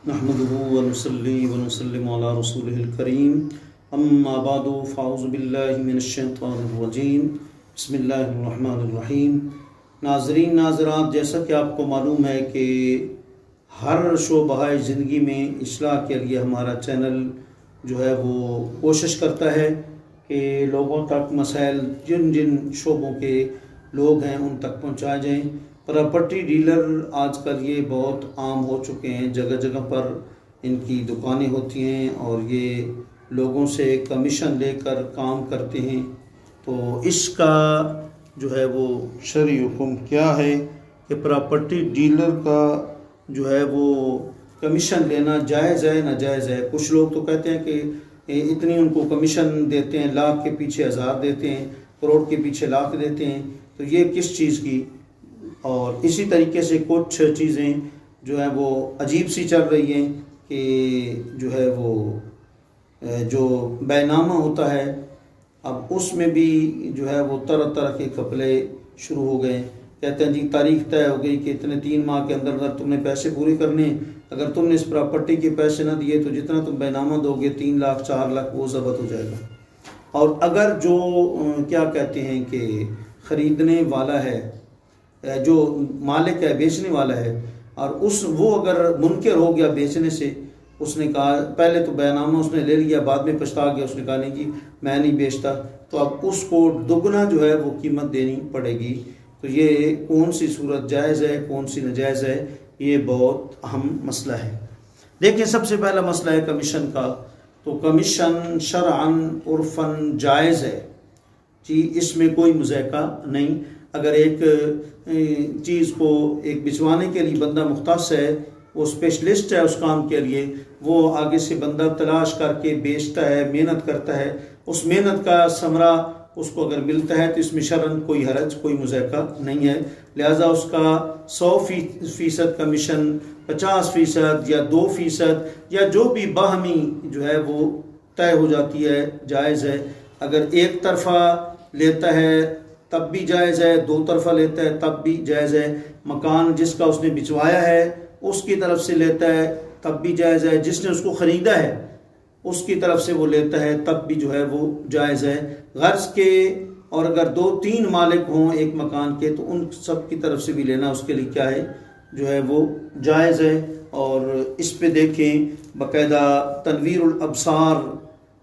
नहमदुहु व नुसल्ली व नुसल्लिमु अला रसूलिहिल करीम अम्मा बादु फ़ाऊज़ु बिल्लाहि मिनश शैतानिर रजीम बिस्मिल्लाहिर रहमानिर रहीम। नाज़रीन नाज़रात, जैसा कि आपको मालूम है कि हर शोबहाए ज़िंदगी में इस्लाह के लिए हमारा चैनल जो है वो कोशिश करता है कि लोगों तक मसाइल जिन जिन शोबों के लोग हैं उन तक पहुँचाए जाएँ। प्रॉपर्टी डीलर आजकल ये बहुत आम हो चुके हैं, जगह जगह पर इनकी दुकानें होती हैं और ये लोगों से कमीशन लेकर काम करते हैं। तो इसका जो है वो शरई हुक्म क्या है कि प्रॉपर्टी डीलर का जो है वो कमीशन लेना जायज़ है नाजायज़ है। कुछ लोग तो कहते हैं कि इतनी उनको कमीशन देते हैं, लाख के पीछे हज़ार देते हैं, करोड़ के पीछे लाख देते हैं, तो ये किस चीज़ की। और इसी तरीके से कुछ चीज़ें जो है वो अजीब सी चल रही हैं कि जो है वो जो बैनामा होता है, अब उसमें भी जो है वो तरह तरह के घपले शुरू हो गए। कहते हैं जी तारीख तय हो गई कि इतने 3 माह के अंदर अंदर तुमने पैसे पूरे करने, अगर तुमने इस प्रॉपर्टी के पैसे ना दिए तो जितना तुम बैनामा दोगे 3 लाख 4 लाख वो ज़ब्त हो जाएगा। और अगर जो क्या कहते हैं कि ख़रीदने वाला है, जो मालिक है, बेचने वाला है, और वो अगर मुनकर हो गया बेचने से, उसने कहा पहले तो बैनामा उसने ले लिया, बाद में पछता गया, उसने कहा नहीं जी मैं नहीं बेचता, तो अब उसको दुगना जो है वो कीमत देनी पड़ेगी। तो ये कौन सी सूरत जायज़ है, कौन सी नाजायज़ है, ये बहुत अहम मसला है। देखिए, सबसे पहला मसला है कमीशन का। तो कमीशन शरअन उर्फन जायज़ है जी, इसमें कोई मुज़ायका नहीं। अगर एक चीज़ को एक बिचवाने के लिए बंदा मुख्तस है, वो स्पेशलिस्ट है उस काम के लिए, वो आगे से बंदा तलाश करके बेचता है, मेहनत करता है, उस मेहनत का समरा उसको अगर मिलता है तो इसमें शरन कोई हरज, कोई मुज़ायका नहीं है। लिहाजा उसका 100% कमीशन, 50% या 2% या जो भी बाहमी जो है वो तय हो जाती है, जायज़ है। अगर एक तरफा लेता है तब भी जायज़ है, 2 तरफा लेता है तब भी जायज़ है। मकान जिसका उसने बिचवाया है उसकी तरफ से लेता है तब भी जायज़ है, जिसने उसको ख़रीदा है उसकी तरफ से वो लेता है तब भी जो है वो जायज़ है। गर्ज के और अगर 2-3 मालिक हों एक मकान के तो उन सब की तरफ से भी लेना उसके लिए क्या है, जो है वो जायज़ है। और इस पे देखें बाकायदा तनवीरुल अब्सार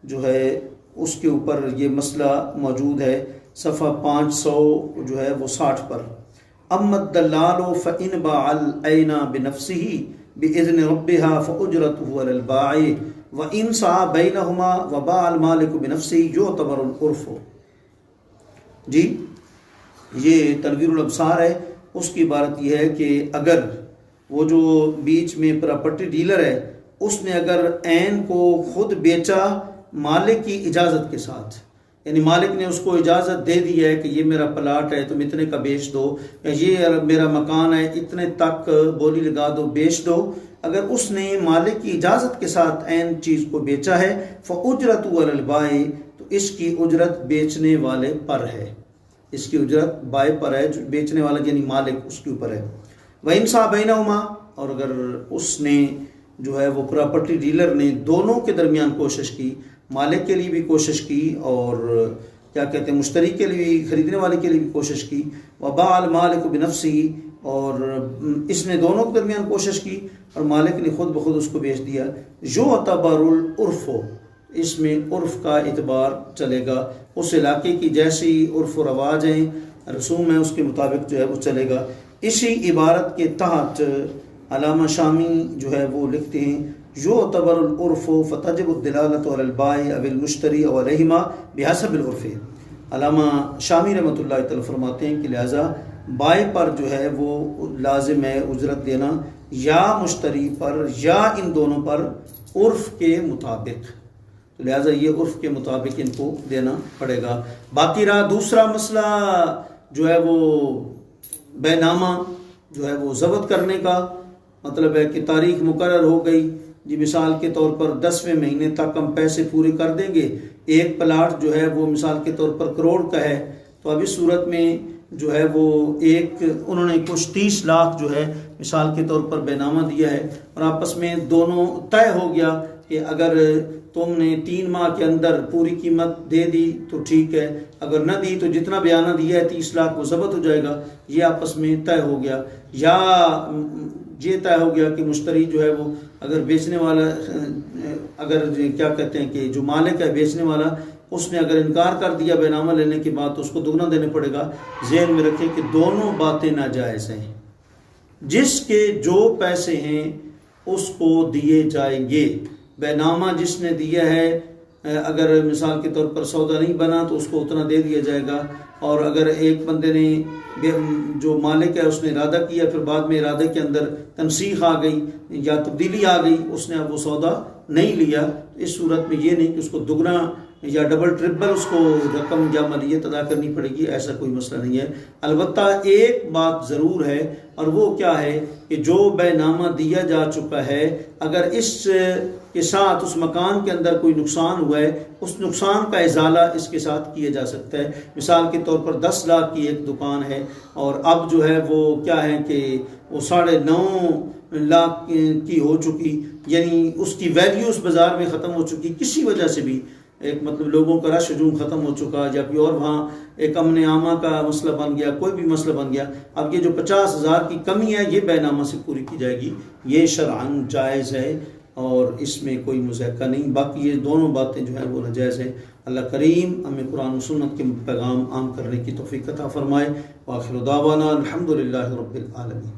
जो है उसके ऊपर ये मसला मौजूद है, सफ़ा 500 जो है वो 60 पर। अम्मद दल्लालो फ़इन बाअल ऐना बिनफ्सिही बिइज़्नि रब्बिहा फ़उजरतुहु अलल बाइ व इन सा बैनहुमा व बाअल मालिकु बिनफ्सिही युतबरुल उर्फ़ु। जी, ये तनवीरुल अब्सार है। उसकी इबारत यह है कि अगर वो जो बीच में प्रॉपर्टी डीलर है उसने अगर ऐन को खुद बेचा मालिक की इजाज़त के साथ, यानी मालिक ने उसको इजाज़त दे दी है कि ये मेरा प्लाट है तुम इतने का बेच दो, या ये मेरा मकान है इतने तक बोली लगा दो बेच दो, अगर उसने मालिक की इजाज़त के साथ ऐन चीज़ को बेचा है फ़उजरतुहु अलल बाइ, तो इसकी उजरत बेचने वाले पर है, इसकी उजरत बाय पर है, जो बेचने वाला यानी मालिक उसके ऊपर है। व इंसा बैनहुमा, और अगर उसने जो है वो प्रॉपर्टी डीलर ने दोनों के दरमियान कोशिश की, मालिक के लिए भी कोशिश की और क्या कहते हैं मुश्तरी के लिए भी, खरीदने वाले के लिए भी कोशिश की, व बाअल मालिक बिनफ्सिही, और इसने दोनों के दरमियान कोशिश की और मालिक ने खुद ब खुद उसको बेच दिया, युतबरुल उर्फ़, इसमें उर्फ़ का इतबार चलेगा, उस इलाके की जैसी उर्फ़ रवाज हैं रसूम है उसके मुताबिक जो है वो चलेगा। इसी इबारत के तहत अलामा शामी जो है वो लिखते हैं युतबरुल उर्फ़ फ़तजिबुद दिलालतु अलल बाइ अविल मुश्तरी व अलैहिमा बिहसबिल उर्फ़। अलामा शामी रहमतुल्लाह तआला फरमाते हैं कि लिहाजा बाय पर जो है वो लाजिम है उजरत देना, या मुश्तरी पर या इन दोनों पर उर्फ़ के मुताबिक, तो लिहाजा ये उर्फ़ के मुताबिक इनको देना पड़ेगा। बाकी रहा दूसरा मसला जो है वो बैनामा जो है वो ज़ब्त करने का, मतलब है कि तारीख मुकर्रर हो गई जी, मिसाल के तौर पर 10वें महीने तक हम पैसे पूरे कर देंगे, एक प्लाट जो है वो मिसाल के तौर पर करोड़ का है, तो अब इस सूरत में जो है वो एक उन्होंने कुछ 30 लाख जो है मिसाल के तौर पर बेनामा दिया है, और आपस में दोनों तय हो गया कि अगर तुमने 3 माह के अंदर पूरी कीमत दे दी तो ठीक है, अगर न दी तो जितना बयाना दिया है 30 लाख वो ज़ब्त हो जाएगा, ये आपस में तय हो गया। या ये तय हो गया कि मुश्तरी जो है वो अगर बेचने वाला अगर क्या कहते हैं कि जो मालिक है बेचने वाला उसने अगर इनकार कर दिया बेनामा लेने के बाद तो उसको दुगना देने पड़ेगा। ज़हन में रखें कि दोनों बातें नाजायज़ हैं, जिसके जो पैसे हैं उसको दिए जाएंगे। बेनामा जिसने दिया है अगर मिसाल के तौर पर सौदा नहीं बना तो उसको उतना दे दिया जाएगा, और अगर एक बंदे ने जो मालिक है उसने इरादा किया फिर बाद में इरादे के अंदर तनसीख आ गई या तब्दीली आ गई, उसने अब वो सौदा नहीं लिया, इस सूरत में ये नहीं कि उसको दुगना या डबल ट्रिपल उसको रकम या मलियत अदा करनी पड़ेगी, ऐसा कोई मसला नहीं है। अलबत्ता एक बात ज़रूर है, और वो क्या है कि जो बेनामा दिया जा चुका है अगर इस के साथ उस मकान के अंदर कोई नुकसान हुआ है उस नुकसान का इजाला इसके साथ किया जा सकता है। मिसाल के तौर पर 10 लाख की एक दुकान है और अब जो है वो क्या है कि वो 9.5 लाख की हो चुकी, यानी उसकी वैल्यू उस बाज़ार में ख़त्म हो चुकी, किसी वजह से भी एक मतलब लोगों का रश हजूम ख़त्म हो चुका या कोई और वहाँ एक अमन आमा का मसला बन गया, कोई भी मसला बन गया, अब ये जो 50,000 की कमी है ये बेनामा से पूरी की जाएगी, ये शरअन जायज़ है और इसमें कोई मुज़ाहका नहीं। बाकी ये दोनों बातें जो है वो नाजायज़ है। अल्लाह करीम हमें कुरान और सुन्नत के पैगाम आम करने की तौफीक अता फरमाए। व आखिर दावाना अल्हम्दुलिल्लाहि रब्बिल आलमीन।